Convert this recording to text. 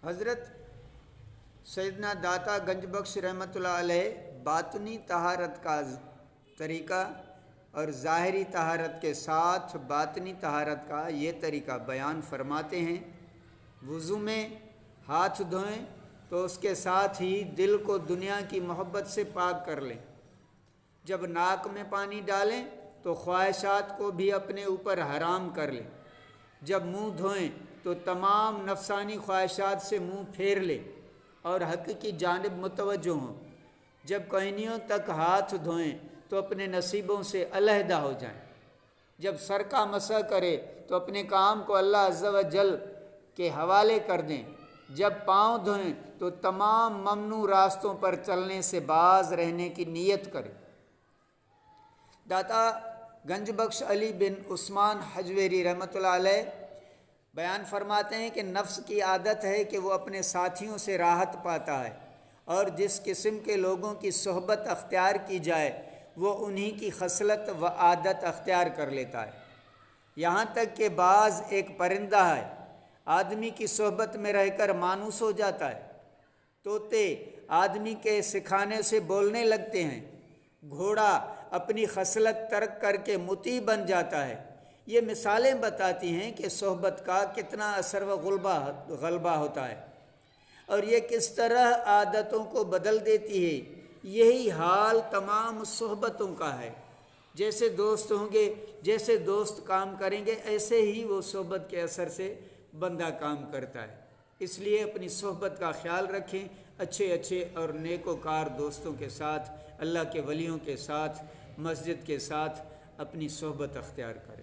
حضرت سیدنا داتا گنج بخش رحمۃ اللہ علیہ باطنی طہارت کا طریقہ اور ظاہری طہارت کے ساتھ باطنی طہارت کا یہ طریقہ بیان فرماتے ہیں۔ وضو میں ہاتھ دھوئیں تو اس کے ساتھ ہی دل کو دنیا کی محبت سے پاک کر لیں۔ جب ناک میں پانی ڈالیں تو خواہشات کو بھی اپنے اوپر حرام کر لیں۔ جب منہ دھوئیں تو تمام نفسانی خواہشات سے منہ پھیر لیں اور حق کی جانب متوجہ ہوں۔ جب کوہنیوں تک ہاتھ دھوئیں تو اپنے نصیبوں سے علیحدہ ہو جائیں۔ جب سر کا مسح کرے تو اپنے کام کو اللہ عز و جل کے حوالے کر دیں۔ جب پاؤں دھوئیں تو تمام ممنوع راستوں پر چلنے سے باز رہنے کی نیت کریں۔ داتا گنج بخش علی بن عثمان حجویری رحمۃ اللہ علیہ بیان فرماتے ہیں کہ نفس کی عادت ہے کہ وہ اپنے ساتھیوں سے راحت پاتا ہے، اور جس قسم کے لوگوں کی صحبت اختیار کی جائے وہ انہی کی خصلت و عادت اختیار کر لیتا ہے۔ یہاں تک کہ بعض ایک پرندہ ہے، آدمی کی صحبت میں رہ کر مانوس ہو جاتا ہے۔ طوطے آدمی کے سکھانے سے بولنے لگتے ہیں۔ گھوڑا اپنی خصلت ترک کر کے مطیع بن جاتا ہے۔ یہ مثالیں بتاتی ہیں کہ صحبت کا کتنا اثر و غلبہ ہوتا ہے، اور یہ کس طرح عادتوں کو بدل دیتی ہے۔ یہی حال تمام صحبتوں کا ہے۔ جیسے دوست ہوں گے، جیسے دوست کام کریں گے، ایسے ہی وہ صحبت کے اثر سے بندہ کام کرتا ہے۔ اس لیے اپنی صحبت کا خیال رکھیں، اچھے اور نیکوکار دوستوں کے ساتھ، اللہ کے ولیوں کے ساتھ، مسجد کے ساتھ اپنی صحبت اختیار کریں۔